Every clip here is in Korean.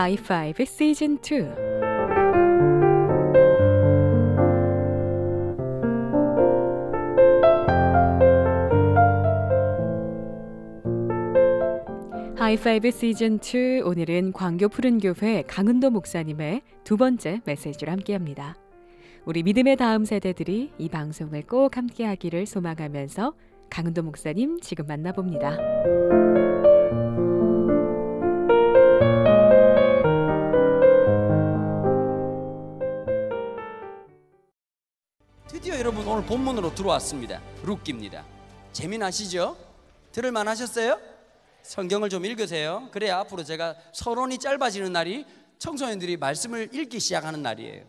하이파이브 시즌 2. 하이파이브 시즌 2, 오늘은 광교 푸른교회 강은도 목사님의 두 번째 메시지를 함께합니다. 우리 믿음의 다음 세대들이 이 방송을 꼭 함께하기를 소망하면서 강은도 목사님 지금 만나봅니다. 드디어 여러분 오늘 본문으로 들어왔습니다. 룻기입니다. 재미나시죠? 들을만 하셨어요? 성경을 좀 읽으세요. 그래야 앞으로 제가 서론이 짧아지는 날이 청소년들이 말씀을 읽기 시작하는 날이에요.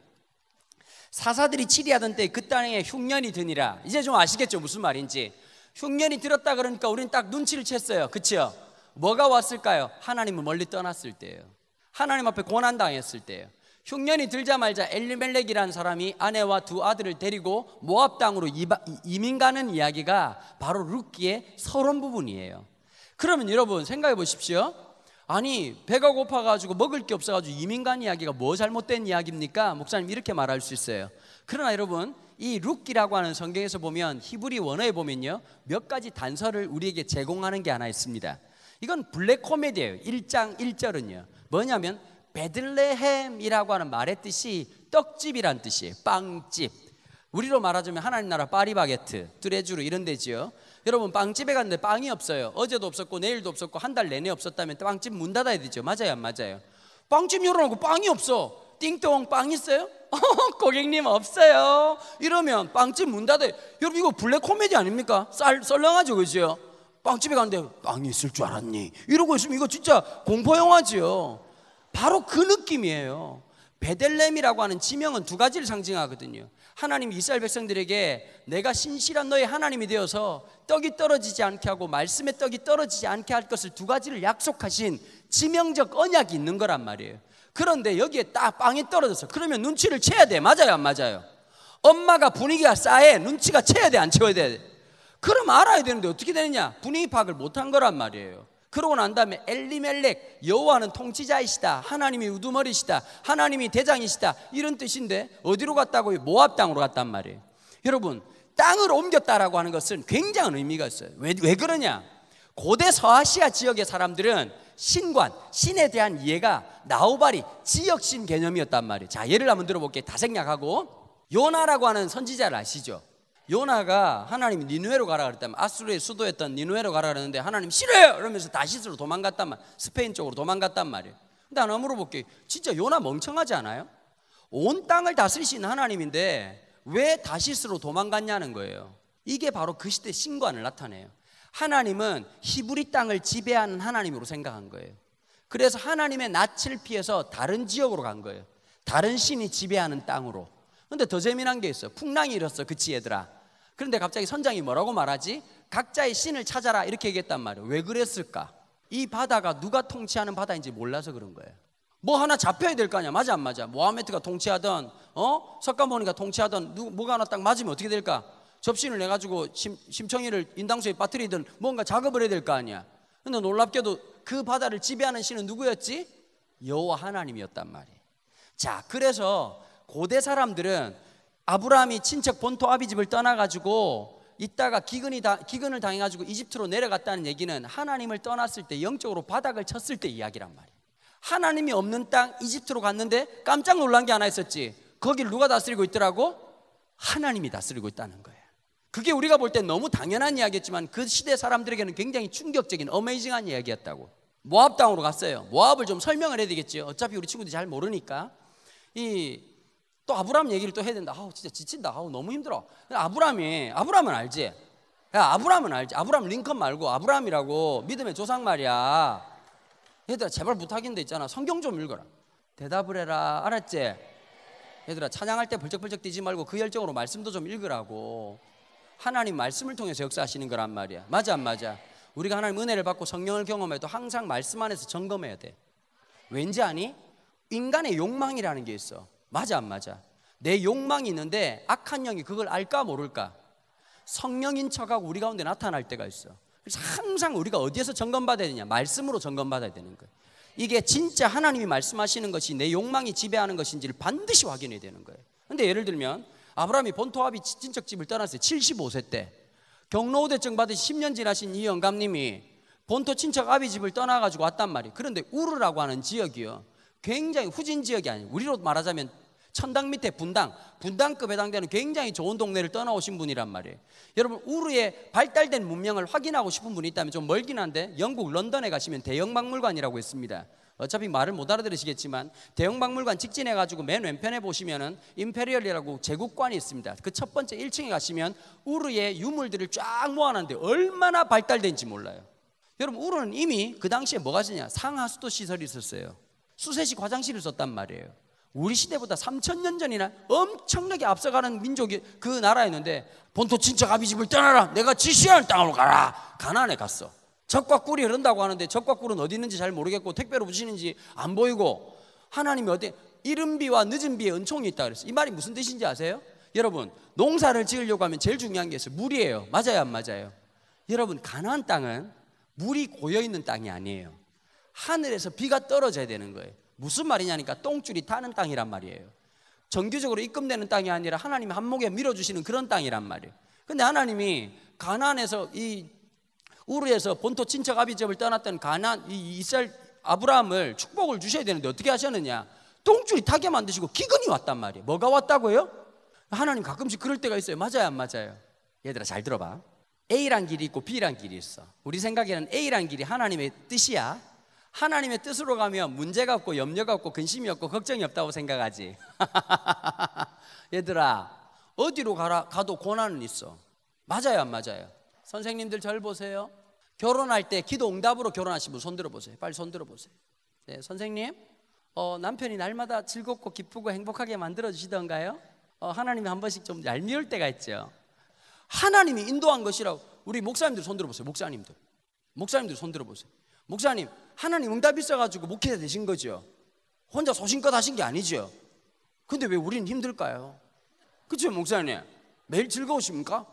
사사들이 치리하던 때 그 땅에 흉년이 드니라. 이제 좀 아시겠죠? 무슨 말인지. 흉년이 들었다 그러니까 우린 딱 눈치를 챘어요. 그렇죠? 뭐가 왔을까요? 하나님을 멀리 떠났을 때예요. 하나님 앞에 고난당했을 때예요. 흉년이 들자마자 엘리멜렉이라는 사람이 아내와 두 아들을 데리고 모압 땅으로 이민 가는 이야기가 바로 룻기의 서론 부분이에요. 그러면 여러분 생각해 보십시오. 아니 배가 고파가지고 먹을 게 없어가지고 이민 간 이야기가 뭐 잘못된 이야기입니까? 목사님 이렇게 말할 수 있어요. 그러나 여러분 이 룻기라고 하는 성경에서 보면 히브리 원어에 보면요 몇 가지 단서를 우리에게 제공하는 게 하나 있습니다. 이건 블랙 코미디예요. 1장 1절은요 뭐냐면 베들레헴이라고 하는 말의 뜻이 떡집이란 뜻이에요. 빵집. 우리로 말하자면 하나님 나라 파리바게트, 뚜레쥬르 이런 데지요. 여러분 빵집에 갔는데 빵이 없어요. 어제도 없었고 내일도 없었고 한 달 내내 없었다면 빵집 문 닫아야 되죠. 맞아요 안 맞아요? 빵집 열어놓고 빵이 없어. 띵동 빵 있어요? 고객님 없어요. 이러면 빵집 문 닫아요. 여러분 이거 블랙 코미디 아닙니까? 썰렁하죠 그죠? 빵집에 갔는데 빵이 있을 줄 알았니? 이러고 있으면 이거 진짜 공포영화지요. 바로 그 느낌이에요. 베들레헴이라고 하는 지명은 두 가지를 상징하거든요. 하나님이 이스라엘 백성들에게 내가 신실한 너의 하나님이 되어서 떡이 떨어지지 않게 하고 말씀의 떡이 떨어지지 않게 할 것을 두 가지를 약속하신 지명적 언약이 있는 거란 말이에요. 그런데 여기에 딱 빵이 떨어졌어. 그러면 눈치를 채야 돼. 맞아요 안 맞아요? 엄마가 분위기가 싸해. 눈치가 채야 돼 안 채워야 돼? 그럼 알아야 되는데 어떻게 되느냐? 분위기 파악을 못한 거란 말이에요. 그러고 난 다음에 엘리멜렉, 여호와는 통치자이시다, 하나님이 우두머리시다, 하나님이 대장이시다 이런 뜻인데 어디로 갔다고요? 모압 땅으로 갔단 말이에요. 여러분 땅을 옮겼다라고 하는 것은 굉장한 의미가 있어요. 왜 그러냐? 고대 서아시아 지역의 사람들은 신관, 신에 대한 이해가 나우바리, 지역신 개념이었단 말이에요. 자 예를 한번 들어볼게요. 다 생략하고. 요나라고 하는 선지자를 아시죠? 요나가 하나님이 니누에로 가라 그랬다면 아수르의 수도였던 니누에로 가라 그랬는데 하나님 싫어요 이러면서 다시스로 도망갔단 말이에요. 스페인 쪽으로 도망갔단 말이에요. 근데 하나 물어볼게요. 진짜 요나 멍청하지 않아요? 온 땅을 다스리신 하나님인데 왜 다시스로 도망갔냐는 거예요. 이게 바로 그 시대 신관을 나타내요. 하나님은 히브리 땅을 지배하는 하나님으로 생각한 거예요. 그래서 하나님의 낯을 피해서 다른 지역으로 간 거예요. 다른 신이 지배하는 땅으로. 근데 더 재미난 게 있어요. 풍랑이 일었어. 그치 얘들아? 그런데 갑자기 선장이 뭐라고 말하지? 각자의 신을 찾아라 이렇게 얘기했단 말이에요. 왜 그랬을까? 이 바다가 누가 통치하는 바다인지 몰라서 그런 거예요. 뭐 하나 잡혀야 될 거 아니야. 맞아 안 맞아? 모하메트가 통치하던 석가모니가 통치하던 뭐가 하나 딱 맞으면 어떻게 될까? 접신을 내가지고 심청이를 인당수에 빠뜨리든 뭔가 작업을 해야 될 거 아니야. 근데 놀랍게도 그 바다를 지배하는 신은 누구였지? 여호와 하나님이었단 말이에요. 자 그래서 고대 사람들은 아브라함이 친척 본토 아비집을 떠나가지고 있다가 기근을 당해가지고 이집트로 내려갔다는 얘기는 하나님을 떠났을 때 영적으로 바닥을 쳤을 때 이야기란 말이에요. 하나님이 없는 땅 이집트로 갔는데 깜짝 놀란 게 하나 있었지. 거길 누가 다스리고 있더라고? 하나님이 다스리고 있다는 거예요. 그게 우리가 볼 땐 너무 당연한 이야기였지만 그 시대 사람들에게는 굉장히 충격적인 어메이징한 이야기였다고. 모압 땅으로 갔어요. 모압을 좀 설명을 해야 되겠죠. 어차피 우리 친구들이 잘 모르니까. 또 아브라함 얘기를 또 해야 된다. 진짜 지친다. 너무 힘들어. 아브라함은 알지? 야, 아브라함은 알지? 아브라함 링컨 말고 아브라함이라고 믿음의 조상 말이야. 얘들아 제발 부탁인데 있잖아. 성경 좀 읽어라. 대답을 해라. 알았지? 얘들아 찬양할 때 벌쩍벌쩍 뛰지 말고 그 열정으로 말씀도 좀 읽으라고. 하나님 말씀을 통해서 역사하시는 거란 말이야. 맞아 안 맞아? 우리가 하나님 은혜를 받고 성령을 경험해도 항상 말씀 안에서 점검해야 돼. 왠지 아니? 인간의 욕망이라는 게 있어. 맞아 안 맞아? 내 욕망이 있는데 악한 영이 그걸 알까 모를까? 성령인 척하고 우리 가운데 나타날 때가 있어. 그래서 항상 우리가 어디에서 점검받아야 되냐? 말씀으로 점검받아야 되는 거예요. 이게 진짜 하나님이 말씀하시는 것이 내 욕망이 지배하는 것인지를 반드시 확인해야 되는 거예요. 근데 예를 들면 아브라함이 본토 아비 친척집을 떠났어요. 75세 때. 경로우대증 받으시 10년 지나신 이 영감님이 본토 친척 아비 집을 떠나가지고 왔단 말이에요. 그런데 우르라고 하는 지역이요, 굉장히 후진 지역이 아니에요. 우리로 말하자면 천당 밑에 분당급 해당되는 굉장히 좋은 동네를 떠나오신 분이란 말이에요. 여러분, 우르의 발달된 문명을 확인하고 싶은 분이 있다면 좀 멀긴 한데 영국 런던에 가시면 대형박물관이라고 있습니다. 어차피 말을 못 알아들으시겠지만 대형박물관 직진해가지고 맨 왼편에 보시면은 임페리얼이라고 제국관이 있습니다. 그 첫 번째 1층에 가시면 우르의 유물들을 쫙 모아놨는데 얼마나 발달된지 몰라요. 여러분, 우르는 이미 그 당시에 뭐가 있었냐, 상하수도 시설이 있었어요. 수세식 화장실을 썼단 말이에요. 우리 시대보다 3,000년 전이나 엄청나게 앞서가는 민족이 그 나라였는데 본토 친척 아비 집을 떠나라, 내가 지시하는 땅으로 가라. 가나안에 갔어. 적과 꿀이 흐른다고 하는데 적과 꿀은 어디 있는지 잘 모르겠고 택배로 부시는지 안 보이고, 하나님이 어디 이른 비와 늦은 비의 은총이 있다 그랬어요. 이 말이 무슨 뜻인지 아세요? 여러분, 농사를 지으려고 하면 제일 중요한 게 있어요. 물이에요. 맞아요, 안 맞아요? 여러분, 가나안 땅은 물이 고여있는 땅이 아니에요. 하늘에서 비가 떨어져야 되는 거예요. 무슨 말이냐니까 똥줄이 타는 땅이란 말이에요. 정규적으로 입금되는 땅이 아니라 하나님이 한목에 밀어주시는 그런 땅이란 말이에요. 근데 하나님이 가나안에서 이 우르에서 본토 친척 아비 집을 떠났던 가나안 이 이스라엘 아브라함을 축복을 주셔야 되는데 어떻게 하셨느냐, 똥줄이 타게 만드시고 기근이 왔단 말이에요. 뭐가 왔다고요? 하나님 가끔씩 그럴 때가 있어요. 맞아요, 안 맞아요? 얘들아 잘 들어봐. A란 길이 있고 B란 길이 있어. 우리 생각에는 A란 길이 하나님의 뜻이야. 하나님의 뜻으로 가면 문제가 없고 염려가 없고 근심이 없고 걱정이 없다고 생각하지. 얘들아, 어디로 가도 고난은 있어. 맞아요, 안 맞아요? 선생님들 절 보세요. 결혼할 때 기도 응답으로 결혼하신 분 손 들어보세요. 빨리 손 들어보세요. 네, 선생님, 남편이 날마다 즐겁고 기쁘고 행복하게 만들어주시던가요? 하나님이 한 번씩 좀 얄미울 때가 있죠. 하나님이 인도한 것이라고. 우리 목사님들 손 들어보세요. 목사님들 손 들어보세요. 목사님, 하나님 응답 있어가지고 목회자 되신 거죠. 혼자 소신껏 하신 게 아니죠. 근데 왜 우리는 힘들까요? 그쵸, 목사님? 매일 즐거우십니까?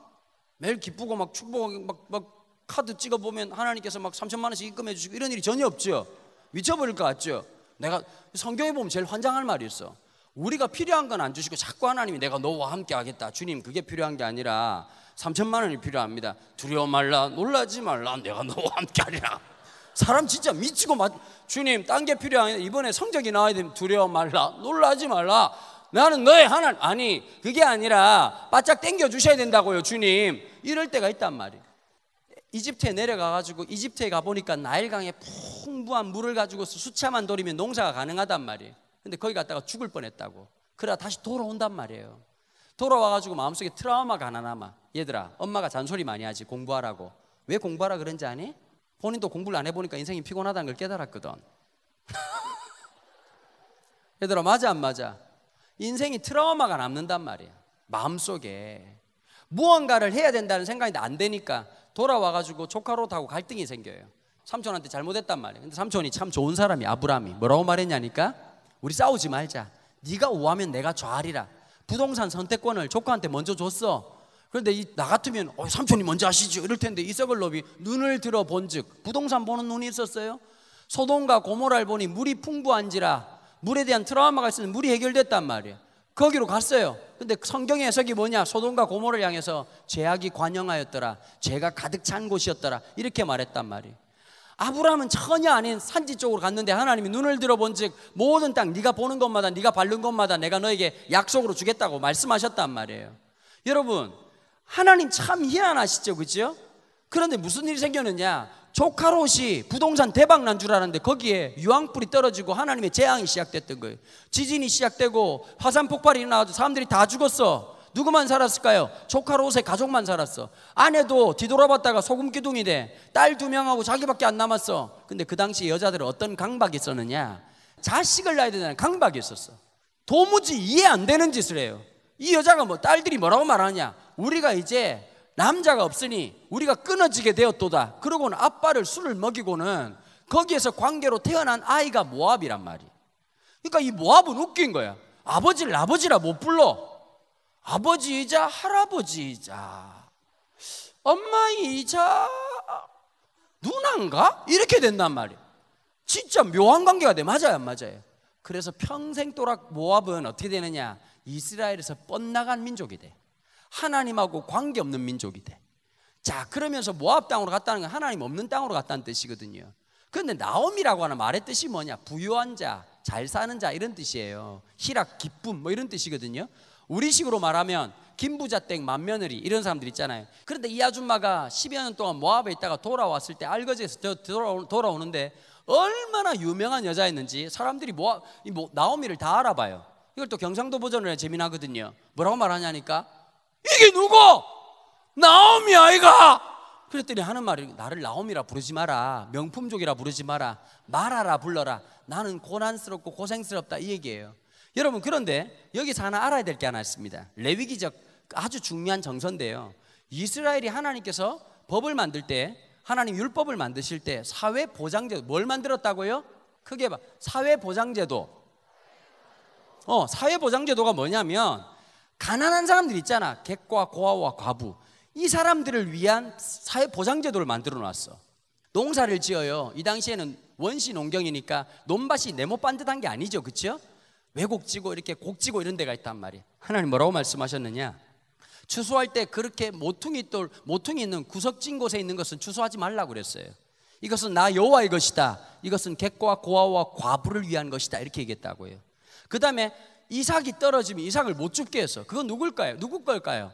매일 기쁘고 막 축복 막 카드 찍어보면 하나님께서 막 3,000만 원씩 입금해 주시고 이런 일이 전혀 없죠. 미쳐버릴 것 같죠. 내가 성경에 보면 제일 환장할 말이 있어. 우리가 필요한 건 안 주시고 자꾸 하나님이 내가 너와 함께 하겠다. 주님, 그게 필요한 게 아니라 3,000만 원이 필요합니다. 두려워 말라, 놀라지 말라, 내가 너와 함께 하리라. 사람 진짜 미치고 주님, 딴 게 필요한 게 이번에 성적이 나와야 되면 두려워 말라, 놀라지 말라, 나는 너의 하나님. 아니, 그게 아니라 바짝 당겨 주셔야 된다고요, 주님. 이럴 때가 있단 말이에요. 이집트에 내려가가지고 이집트에 가보니까 나일강에 풍부한 물을 가지고 수차만 돌리면 농사가 가능하단 말이에요. 근데 거기 갔다가 죽을 뻔했다고. 그러다 다시 돌아온단 말이에요. 돌아와가지고 마음속에 트라우마가 하나 남아. 얘들아, 엄마가 잔소리 많이 하지, 공부하라고. 왜 공부하라 그런지 아니? 본인도 공부를 안 해보니까 인생이 피곤하다는 걸 깨달았거든. 얘들아, 맞아 안 맞아? 인생이 트라우마가 남는단 말이야. 마음속에 무언가를 해야 된다는 생각인데 안 되니까 돌아와가지고 조카롯하고 갈등이 생겨요. 삼촌한테 잘못했단 말이에요. 근데 삼촌이 참 좋은 사람이, 아브라함이 뭐라고 말했냐니까, 우리 싸우지 말자. 네가 우하면 내가 좌하리라. 부동산 선택권을 조카한테 먼저 줬어. 그런데 나 같으면 삼촌이 먼저 하시죠 이럴 텐데, 이 썩을 놈이 눈을 들어 본즉, 부동산 보는 눈이 있었어요. 소돔과 고모라를 보니 물이 풍부한지라, 물에 대한 트라우마가 있으면 물이 해결됐단 말이에요. 거기로 갔어요. 근데 성경의 해석이 뭐냐, 소돔과 고모라를 향해서 죄악이 관영하였더라, 죄가 가득 찬 곳이었더라, 이렇게 말했단 말이에요. 아브라함은 전혀 아닌 산지 쪽으로 갔는데 하나님이 눈을 들어본즉 모든 땅, 네가 보는 것마다, 네가 밟는 것마다 내가 너에게 약속으로 주겠다고 말씀하셨단 말이에요. 여러분, 하나님 참 희한하시죠, 그죠? 그런데 무슨 일이 생겼느냐, 조카롯이 부동산 대박 난 줄 알았는데 거기에 유황불이 떨어지고 하나님의 재앙이 시작됐던 거예요. 지진이 시작되고 화산 폭발이 일어나서 사람들이 다 죽었어. 누구만 살았을까요? 조카롯의 가족만 살았어. 아내도 뒤돌아봤다가 소금 기둥이 돼. 딸 2명하고 자기밖에 안 남았어. 근데 그 당시 여자들은 어떤 강박이 있었느냐, 자식을 낳아야 된다는 강박이 있었어. 도무지 이해 안 되는 짓을 해요. 이 여자가 딸들이 뭐라고 말하냐, 우리가 이제 남자가 없으니 우리가 끊어지게 되었도다. 그러고는 아빠를 술을 먹이고는 거기에서 관계로 태어난 아이가 모압이란 말이에요. 그러니까 이 모압은 웃긴 거야. 아버지를 아버지라 못 불러. 아버지이자 할아버지이자 엄마이자 누나인가? 이렇게 된단 말이에요. 진짜 묘한 관계가 돼. 맞아요, 안 맞아요? 그래서 평생 동안 모압은 어떻게 되느냐? 이스라엘에서 뻗나간 민족이 돼. 하나님하고 관계없는 민족이 돼. 자, 그러면서 모압 땅으로 갔다는 건 하나님 없는 땅으로 갔다는 뜻이거든요. 그런데 나옴이라고 하는 말의 뜻이 뭐냐? 부유한 자, 잘 사는 자 이런 뜻이에요. 희락, 기쁨 뭐 이런 뜻이거든요. 우리식으로 말하면 김부자땡, 맏며느리 이런 사람들 있잖아요. 그런데 이 아줌마가 10여 년 동안 모압에 있다가 돌아왔을 때 알거지에서 돌아오는데 얼마나 유명한 여자였는지 사람들이 나오미를 다 알아봐요. 이걸 또 경상도 버전으로 해야 재미나거든요. 뭐라고 말하냐니까 이게 누구? 나오미 아이가? 그랬더니 하는 말이 나를 나오미라 부르지 마라, 명품족이라 부르지 마라, 말하라 불러라, 나는 고난스럽고 고생스럽다 이 얘기예요. 여러분, 그런데 여기서 하나 알아야 될 게 하나 있습니다. 레위기적 아주 중요한 정서인데요, 이스라엘이 하나님께서 법을 만들 때, 하나님 율법을 만드실 때 사회보장제도 뭘 만들었다고요? 크게 봐. 사회보장제도. 사회보장제도가 뭐냐면 가난한 사람들 있잖아. 객과 고아와 과부, 이 사람들을 위한 사회보장제도를 만들어 놨어. 농사를 지어요. 이 당시에는 원시 농경이니까 논밭이 네모 반듯한 게 아니죠, 그렇죠? 왜곡지고 이렇게 곡지고 이런 데가 있단 말이에요. 하나님 뭐라고 말씀하셨느냐? 추수할 때 그렇게 모퉁이 있는 구석진 곳에 있는 것은 추수하지 말라고 그랬어요. 이것은 나 여호와의 것이다. 이것은 객과 고아와 과부를 위한 것이다. 이렇게 얘기했다고요. 그 다음에 이삭이 떨어지면 이삭을 못 죽게 했어. 그건 누굴까요? 누구 걸까요?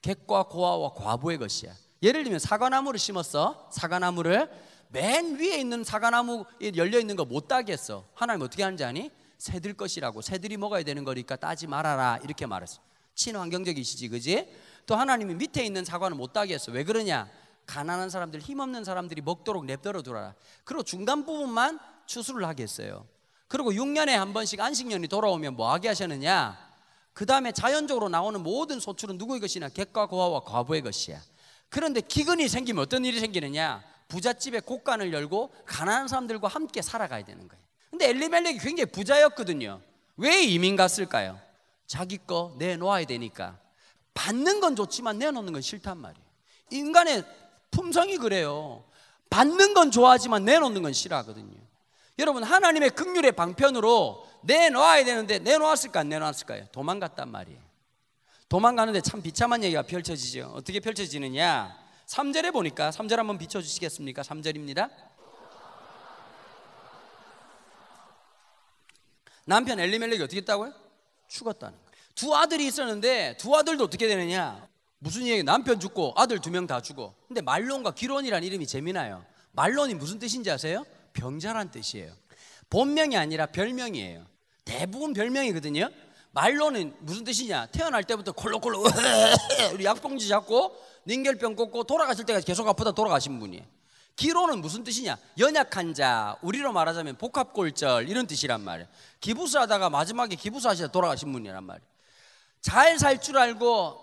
객과 고아와 과부의 것이야. 예를 들면 사과나무를 심었어. 사과나무를 맨 위에 있는 사과나무 열려있는 거 못 따게 했어. 하나님 어떻게 하는지 아니? 새들 것이라고, 새들이 먹어야 되는 거니까 따지 말아라 이렇게 말했어. 친환경적이시지, 그지? 또 하나님이 밑에 있는 사과는 못 따게 했어. 왜 그러냐? 가난한 사람들, 힘없는 사람들이 먹도록 냅둬 두라. 그리고 중간 부분만 추수를 하게 했어요. 그리고 6년에 한 번씩 안식년이 돌아오면 뭐 하게 하셨느냐? 그 다음에 자연적으로 나오는 모든 소출은 누구의 것이냐? 객과 고아와 과부의 것이야. 그런데 기근이 생기면 어떤 일이 생기느냐? 부잣집에 곡간을 열고 가난한 사람들과 함께 살아가야 되는 거예요. 근데 엘리멜렉이 굉장히 부자였거든요. 왜 이민 갔을까요? 자기 거 내놓아야 되니까. 받는 건 좋지만 내놓는 건 싫단 말이에요. 인간의 품성이 그래요. 받는 건 좋아하지만 내놓는 건 싫어하거든요. 여러분, 하나님의 긍휼의 방편으로 내놓아야 되는데 내놓았을까 안 내놓았을까요? 도망갔단 말이에요. 도망가는데 참 비참한 얘기가 펼쳐지죠. 어떻게 펼쳐지느냐? 3절에 보니까, 3절 한번 비춰주시겠습니까? 3절입니다. 남편 엘리멜렉이 어떻게 했다고요? 죽었다는 거예요. 두 아들이 있었는데 두 아들도 어떻게 되느냐? 무슨 얘기? 남편 죽고 아들 2명 다 죽어. 근데 말론과 기론이라는 이름이 재미나요. 말론이 무슨 뜻인지 아세요? 병자란 뜻이에요. 본명이 아니라 별명이에요. 대부분 별명이거든요. 말론은 무슨 뜻이냐? 태어날 때부터 콜록콜록 우리 약봉지 잡고 닌겔병 꽂고 돌아가실 때까지 계속 아프다 돌아가신 분이에요. 기로는 무슨 뜻이냐? 연약한 자, 우리로 말하자면 복합골절 이런 뜻이란 말이에요. 기부스하다가 마지막에 기부스하시다 돌아가신 분이란 말이에요. 잘 살 줄 알고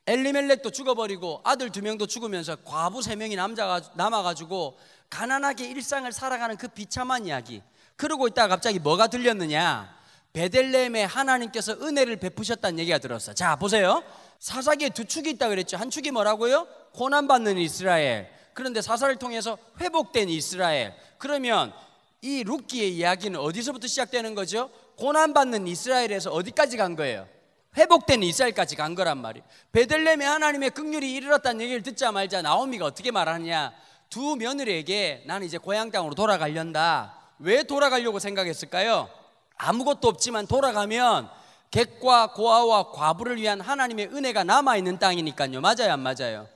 엘리멜렉도 죽어버리고 아들 2명도 죽으면서 과부 3명이 남아가지고 가난하게 일상을 살아가는 그 비참한 이야기. 그러고 있다가 갑자기 뭐가 들렸느냐? 베들레헴에 하나님께서 은혜를 베푸셨다는 얘기가 들었어. 자, 보세요. 사사기에 2축이 있다 그랬죠. 한 축이 뭐라고요? 고난받는 이스라엘. 그런데 사사를 통해서 회복된 이스라엘. 그러면 이 룻기의 이야기는 어디서부터 시작되는 거죠? 고난받는 이스라엘에서 어디까지 간 거예요? 회복된 이스라엘까지 간 거란 말이에요. 베들레헴에 하나님의 긍휼이 이르렀다는 얘기를 듣자 말자 나오미가 어떻게 말하느냐? 두 며느리에게 나는 이제 고향 땅으로 돌아가련다. 왜 돌아가려고 생각했을까요? 아무것도 없지만 돌아가면 객과 고아와 과부를 위한 하나님의 은혜가 남아있는 땅이니까요. 맞아요, 안 맞아요?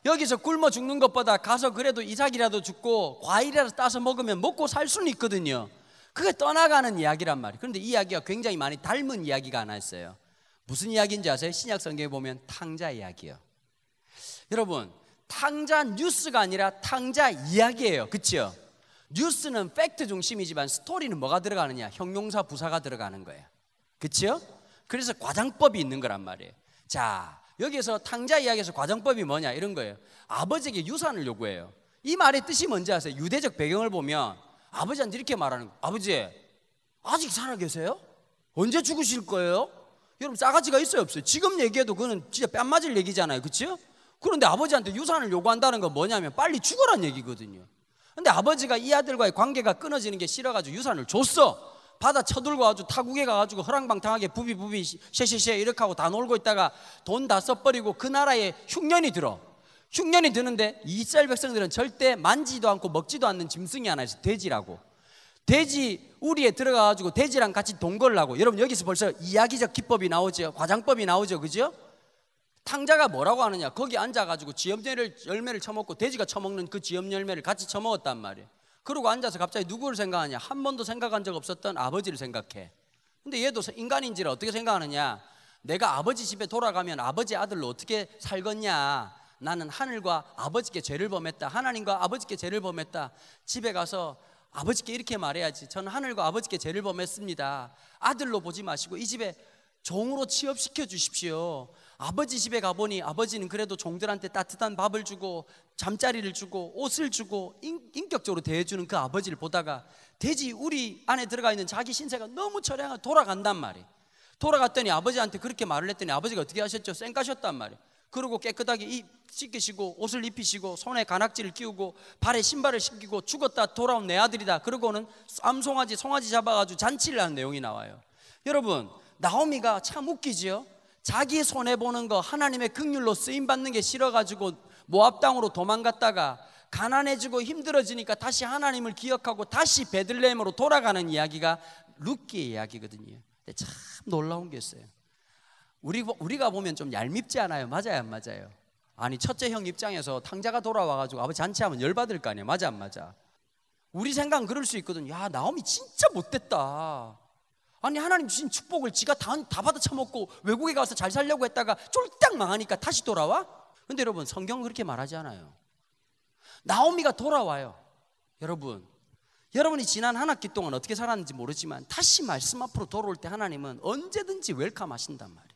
여기서 굶어 죽는 것보다 가서 그래도 이삭이라도 죽고 과일이라도 따서 먹으면 먹고 살 수는 있거든요. 그게 떠나가는 이야기란 말이에요. 그런데 이 이야기가 굉장히 많이 닮은 이야기가 하나 있어요. 무슨 이야기인지 아세요? 신약 성경에 보면 탕자 이야기요. 여러분, 탕자 뉴스가 아니라 탕자 이야기예요. 그렇죠? 뉴스는 팩트 중심이지만 스토리는 뭐가 들어가느냐? 형용사 부사가 들어가는 거예요. 그렇죠? 그래서 과장법이 있는 거란 말이에요. 자, 여기서 탕자 이야기에서 과장법이 뭐냐? 이런 거예요. 아버지에게 유산을 요구해요. 이 말의 뜻이 뭔지 아세요? 유대적 배경을 보면 아버지한테 이렇게 말하는 거예요. 아버지, 아직 살아 계세요? 언제 죽으실 거예요? 여러분, 싸가지가 있어요, 없어요? 지금 얘기해도 그거는 진짜 뺨 맞을 얘기잖아요. 그렇죠? 그런데 아버지한테 유산을 요구한다는 건 뭐냐면 빨리 죽으란 얘기거든요. 근데 아버지가 이 아들과의 관계가 끊어지는 게 싫어가지고 유산을 줬어. 받아 쳐들고 아주 타국에 가가지고 허랑방탕하게 부비 쉐쉐쉐 이렇게 하고 다 놀고 있다가 돈 다 써버리고 그 나라에 흉년이 들어. 흉년이 드는데 이스라엘 백성들은 절대 만지도 않고 먹지도 않는 짐승이 하나 있어. 돼지라고. 돼지 우리에 들어가가지고 돼지랑 같이 동거하고. 여러분 여기서 벌써 이야기적 기법이 나오죠. 과장법이 나오죠. 그죠? 탕자가 뭐라고 하느냐, 거기 앉아가지고 지엽 열매를 처먹고 돼지가 처먹는 그 지엽 열매를 같이 처먹었단 말이에요. 그러고 앉아서 갑자기 누구를 생각하냐? 한 번도 생각한 적 없었던 아버지를 생각해. 근데 얘도 인간인지를 어떻게 생각하느냐? 내가 아버지 집에 돌아가면 아버지 아들로 어떻게 살겠냐? 나는 하늘과 아버지께 죄를 범했다. 하나님과 아버지께 죄를 범했다. 집에 가서 아버지께 이렇게 말해야지. 저는 하늘과 아버지께 죄를 범했습니다. 아들로 보지 마시고 이 집에 종으로 취업시켜 주십시오. 아버지 집에 가보니 아버지는 그래도 종들한테 따뜻한 밥을 주고 잠자리를 주고 옷을 주고 인격적으로 대해주는 그 아버지를 보다가 돼지 우리 안에 들어가 있는 자기 신세가 너무 처량하게 돌아간단 말이에요. 돌아갔더니 아버지한테 그렇게 말을 했더니 아버지가 어떻게 하셨죠? 쌩까셨단 말이에요. 그리고 깨끗하게 입 씻기시고 옷을 입히시고 손에 가락지를 끼우고 발에 신발을 신기고 죽었다 돌아온 내 아들이다. 그러고는 암송아지 송아지 잡아가지고 잔치를 하는 내용이 나와요. 여러분 나오미가 참 웃기지요. 자기 손해보는 거 하나님의 긍휼로 쓰임받는 게 싫어가지고 모압 땅으로 도망갔다가 가난해지고 힘들어지니까 다시 하나님을 기억하고 다시 베들레헴으로 돌아가는 이야기가 룻기의 이야기거든요. 근데 참 놀라운 게 있어요. 우리가 보면 좀 얄밉지 않아요? 맞아요 안 맞아요? 아니 첫째 형 입장에서 탕자가 돌아와가지고 아버지 잔치하면 열받을 거 아니에요? 맞아 안 맞아? 우리 생각은 그럴 수 있거든요. 야 나오미 진짜 못됐다. 아니 하나님 주신 축복을 지가 다 받아 처먹고 외국에 가서 잘 살려고 했다가 쫄딱 망하니까 다시 돌아와? 근데 여러분 성경은 그렇게 말하지 않아요. 나오미가 돌아와요. 여러분이 지난 한 학기 동안 어떻게 살았는지 모르지만 다시 말씀 앞으로 돌아올 때 하나님은 언제든지 웰컴 하신단 말이에요.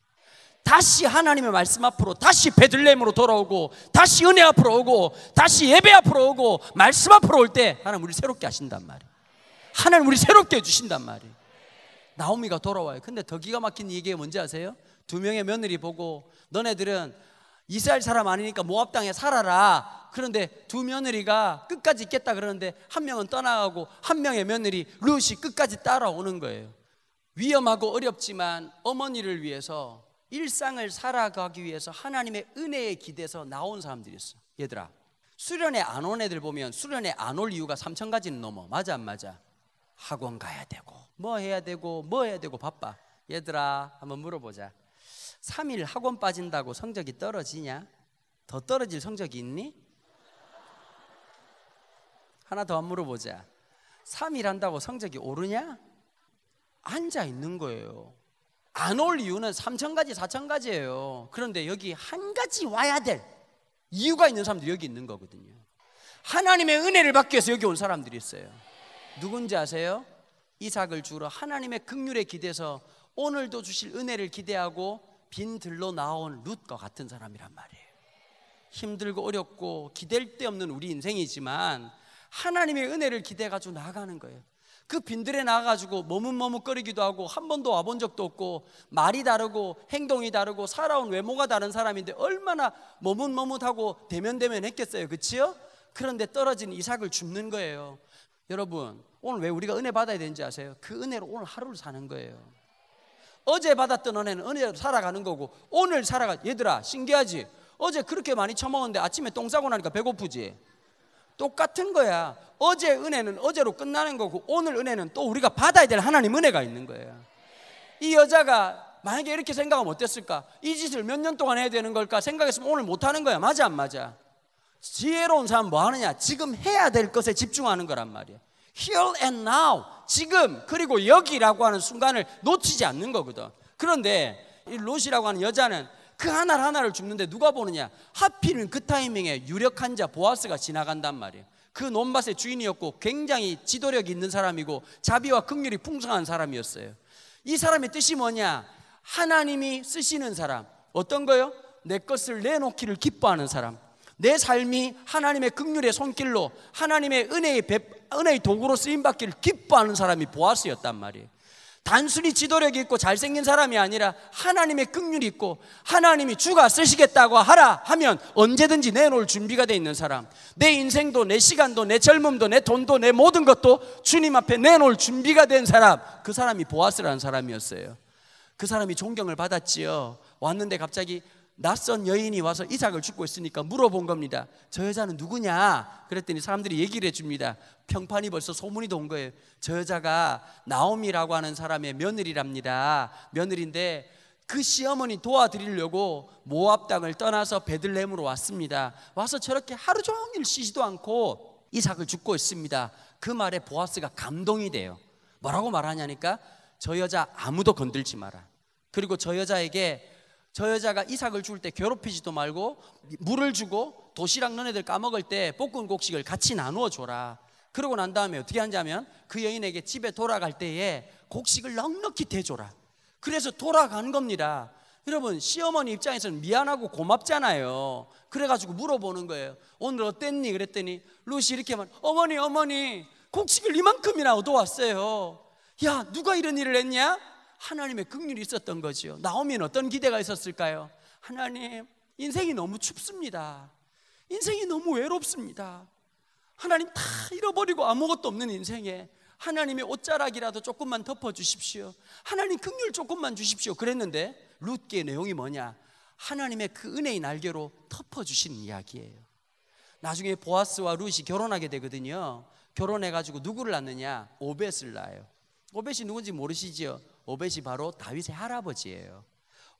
다시 하나님의 말씀 앞으로 다시 베들레헴으로 돌아오고 다시 은혜 앞으로 오고 다시 예배 앞으로 오고 말씀 앞으로 올 때 하나님 우리 새롭게 하신단 말이에요. 하나님 우리 새롭게 해주신단 말이에요. 나오미가 돌아와요. 근데 더 기가 막힌 얘기가 뭔지 아세요? 두 명의 며느리 보고 너네들은 이스라엘 사람 아니니까 모압 땅에 살아라. 그런데 두 며느리가 끝까지 있겠다 그러는데 한 명은 떠나가고 한 명의 며느리 룻이 끝까지 따라오는 거예요. 위험하고 어렵지만 어머니를 위해서 일상을 살아가기 위해서 하나님의 은혜에 기대서 나온 사람들이었어. 얘들아 수련회 안 온 애들 보면 수련회 안 올 이유가 3,000가지는 넘어. 맞아 안 맞아? 학원 가야 되고 뭐 해야 되고 바빠. 얘들아 한번 물어보자. 3일 학원 빠진다고 성적이 떨어지냐? 더 떨어질 성적이 있니? 하나 더 물어보자. 3일 한다고 성적이 오르냐? 앉아 있는 거예요. 안 올 이유는 3,000가지 4,000가지예요. 그런데 여기 한 가지 와야 될 이유가 있는 사람들이 여기 있는 거거든요. 하나님의 은혜를 받기 위해서 여기 온 사람들이 있어요. 누군지 아세요? 이삭을 주러 하나님의 긍휼에 기대서 오늘도 주실 은혜를 기대하고 빈 들로 나온 룻과 같은 사람이란 말이에요. 힘들고 어렵고 기댈 데 없는 우리 인생이지만 하나님의 은혜를 기대가지고 나아가는 거예요. 그 빈들에 나가가지고 머뭇머뭇거리기도 하고 한 번도 와본 적도 없고 말이 다르고 행동이 다르고 살아온 외모가 다른 사람인데 얼마나 머뭇머뭇하고 대면대면 했겠어요. 그치요? 그런데 떨어진 이삭을 줍는 거예요. 여러분 오늘 왜 우리가 은혜 받아야 되는지 아세요? 그 은혜로 오늘 하루를 사는 거예요. 어제 받았던 은혜는 은혜로 살아가는 거고 오늘 살아가. 얘들아 신기하지? 어제 그렇게 많이 처먹었는데 아침에 똥 싸고 나니까 배고프지? 똑같은 거야. 어제 은혜는 어제로 끝나는 거고 오늘 은혜는 또 우리가 받아야 될 하나님 은혜가 있는 거예요. 이 여자가 만약에 이렇게 생각하면 어땠을까? 이 짓을 몇 년 동안 해야 되는 걸까 생각했으면 오늘 못하는 거야. 맞아 안 맞아? 지혜로운 사람 뭐 하느냐? 지금 해야 될 것에 집중하는 거란 말이야. Here and now, 지금 그리고 여기라고 하는 순간을 놓치지 않는 거거든. 그런데 이 롯이라고 하는 여자는 그 하나를 줍는데 누가 보느냐? 하필이면 그 타이밍에 유력한 자 보아스가 지나간단 말이에요. 그 논밭의 주인이었고 굉장히 지도력이 있는 사람이고 자비와 긍휼이 풍성한 사람이었어요. 이 사람의 뜻이 뭐냐? 하나님이 쓰시는 사람. 어떤 거요? 내 것을 내놓기를 기뻐하는 사람. 내 삶이 하나님의 긍휼의 손길로 하나님의 은혜의 도구로 쓰임받기를 기뻐하는 사람이 보아스였단 말이에요. 단순히 지도력이 있고 잘생긴 사람이 아니라 하나님의 긍휼이 있고 하나님이 주가 쓰시겠다고 하라 하면 언제든지 내놓을 준비가 돼 있는 사람, 내 인생도 내 시간도 내 젊음도 내 돈도 내 모든 것도 주님 앞에 내놓을 준비가 된 사람, 그 사람이 보아스라는 사람이었어요. 그 사람이 존경을 받았지요. 왔는데 갑자기 낯선 여인이 와서 이삭을 줍고 있으니까 물어본 겁니다. 저 여자는 누구냐? 그랬더니 사람들이 얘기를 해줍니다. 평판이 벌써 소문이 돈 거예요. 저 여자가 나오미라고 하는 사람의 며느리랍니다. 며느리인데 그 시어머니 도와드리려고 모압 땅을 떠나서 베들레헴으로 왔습니다. 와서 저렇게 하루 종일 쉬지도 않고 이삭을 줍고 있습니다. 그 말에 보아스가 감동이 돼요. 뭐라고 말하냐니까, 저 여자 아무도 건들지 마라. 그리고 저 여자에게, 저 여자가 이삭을 줄 때 괴롭히지도 말고 물을 주고 도시락 너네들 까먹을 때 볶은 곡식을 같이 나누어 줘라. 그러고 난 다음에 어떻게 하냐면 그 여인에게 집에 돌아갈 때에 곡식을 넉넉히 대줘라. 그래서 돌아간 겁니다. 여러분, 시어머니 입장에서는 미안하고 고맙잖아요. 그래가지고 물어보는 거예요. 오늘 어땠니? 그랬더니 루시 이렇게 말, 어머니 곡식을 이만큼이나 얻어왔어요. 야, 누가 이런 일을 했냐? 하나님의 긍휼이 있었던 거죠. 나오미는 어떤 기대가 있었을까요? 하나님, 인생이 너무 춥습니다. 인생이 너무 외롭습니다. 하나님, 다 잃어버리고 아무것도 없는 인생에 하나님의 옷자락이라도 조금만 덮어주십시오. 하나님 긍휼 조금만 주십시오. 그랬는데 룻기의 내용이 뭐냐? 하나님의 그 은혜의 날개로 덮어주신 이야기예요. 나중에 보아스와 룻이 결혼하게 되거든요. 결혼해가지고 누구를 낳느냐? 오벳을 낳아요. 오벳이 누군지 모르시죠? 오벳이 바로 다윗의 할아버지예요.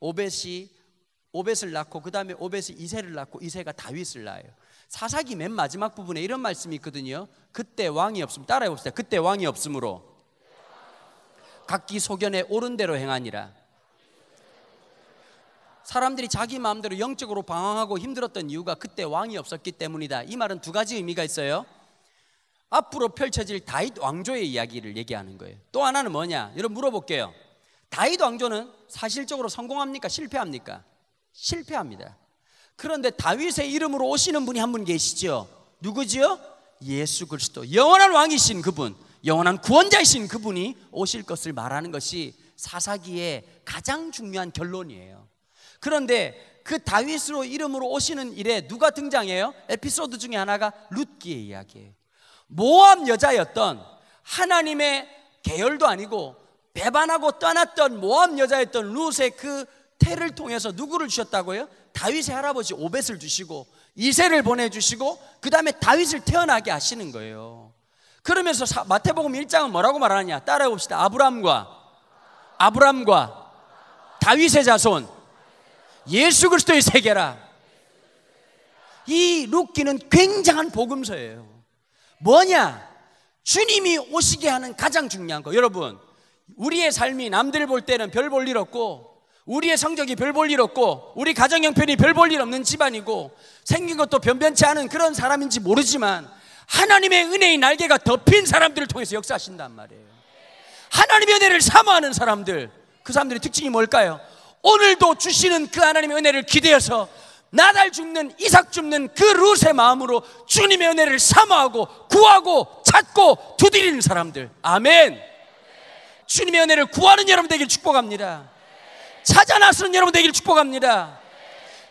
오벳을 낳고 그 다음에 오벳이 이새를 낳고 이새가 다윗을 낳아요. 사사기 맨 마지막 부분에 이런 말씀이 있거든요. 그때 왕이 없음, 따라해 봅시다. 그때 왕이 없으므로 각기 소견에 옳은 대로 행하니라. 사람들이 자기 마음대로 영적으로 방황하고 힘들었던 이유가 그때 왕이 없었기 때문이다. 이 말은 두 가지 의미가 있어요. 앞으로 펼쳐질 다윗 왕조의 이야기를 얘기하는 거예요. 또 하나는 뭐냐? 여러분 물어볼게요. 다윗 왕조는 사실적으로 성공합니까? 실패합니까? 실패합니다. 그런데 다윗의 이름으로 오시는 분이 한 분 계시죠. 누구지요? 예수 그리스도, 영원한 왕이신 그분, 영원한 구원자이신 그분이 오실 것을 말하는 것이 사사기의 가장 중요한 결론이에요. 그런데 그 다윗으로 이름으로 오시는 일에 누가 등장해요? 에피소드 중에 하나가 룻기의 이야기예요. 모압 여자였던, 하나님의 계열도 아니고 배반하고 떠났던 모압 여자였던 룻의 그 태를 통해서 누구를 주셨다고요? 다윗의 할아버지 오벳을 주시고 이새를 보내주시고 그 다음에 다윗을 태어나게 하시는 거예요. 그러면서 마태복음 1장은 뭐라고 말하느냐? 따라해 봅시다. 아브람과 다윗의 자손 예수 그리스도의 세계라. 이 룻기는 굉장한 복음서예요. 뭐냐? 주님이 오시게 하는 가장 중요한 거. 여러분, 우리의 삶이 남들 볼 때는 별 볼 일 없고, 우리의 성적이 별 볼 일 없고, 우리 가정 형편이 별 볼 일 없는 집안이고, 생긴 것도 변변치 않은 그런 사람인지 모르지만 하나님의 은혜의 날개가 덮인 사람들을 통해서 역사하신단 말이에요. 하나님의 은혜를 사모하는 사람들, 그 사람들의 특징이 뭘까요? 오늘도 주시는 그 하나님의 은혜를 기대어서 나달 줍는, 이삭 줍는 그 룻의 마음으로 주님의 은혜를 사모하고 구하고 찾고 두드리는 사람들. 아멘. 주님의 은혜를 구하는 여러분 되길 축복합니다. 찾아 나서는 여러분 되길 축복합니다.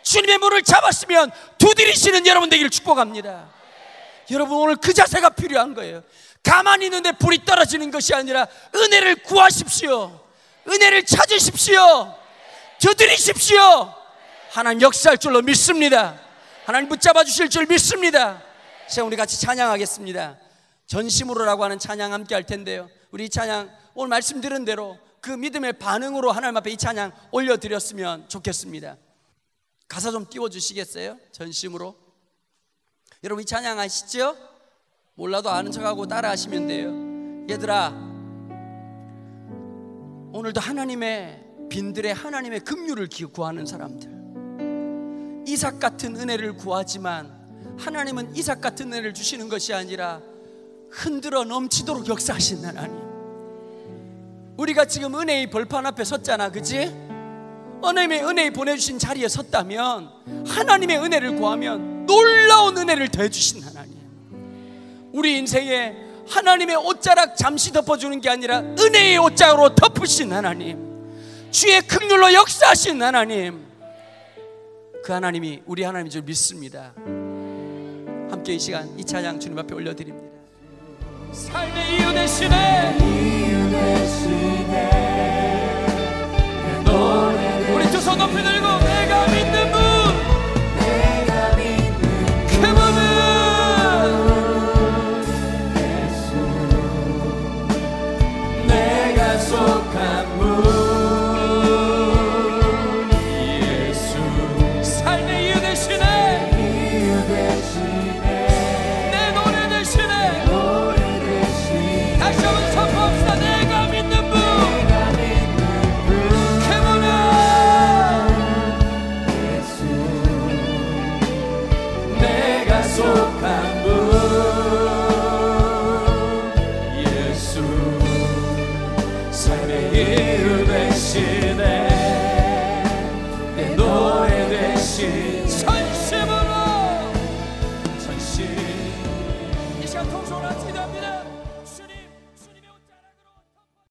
주님의 문을 잡았으면 두드리시는 여러분 되길 축복합니다. 여러분, 오늘 그 자세가 필요한 거예요. 가만히 있는데 불이 떨어지는 것이 아니라 은혜를 구하십시오. 은혜를 찾으십시오. 두드리십시오. 하나님 역사할 줄로 믿습니다. 하나님 붙잡아 주실 줄 믿습니다. 자, 우리 같이 찬양하겠습니다. 전심으로라고 하는 찬양 함께 할 텐데요, 우리 이 찬양 오늘 말씀 들은 대로 그 믿음의 반응으로 하나님 앞에 이 찬양 올려드렸으면 좋겠습니다. 가사 좀 띄워주시겠어요? 전심으로. 여러분, 이 찬양 아시죠? 몰라도 아는 척하고 따라 하시면 돼요. 얘들아, 오늘도 하나님의 빈들의 하나님의 긍휼을 구하는 사람들, 이삭 같은 은혜를 구하지만 하나님은 이삭 같은 은혜를 주시는 것이 아니라 흔들어 넘치도록 역사하신 하나님. 우리가 지금 은혜의 벌판 앞에 섰잖아, 그치? 하나님의 은혜에 보내주신 자리에 섰다면, 하나님의 은혜를 구하면 놀라운 은혜를 더해주신 하나님. 우리 인생에 하나님의 옷자락 잠시 덮어주는 게 아니라 은혜의 옷자락으로 덮으신 하나님, 주의 긍휼로 역사하신 하나님, 그 하나님이 우리 하나님인 줄 믿습니다. 함께 이 시간 이 찬양 주님 앞에 올려드립니다. 삶의 이유 되시네, 우리 두 손 높이 들고 내가 믿는 분, 그분은 내가 속한 분 예수. 삶의 이유 되시네, 내 노래 되시네. 다시 한번 선포합시다. 내가 믿는 분, 그분은 내가 속한 분 예수. 삶의 이유 되시네, 내 노래 되신 전심으로 전심. 이 시간 통솔한 기도합니다.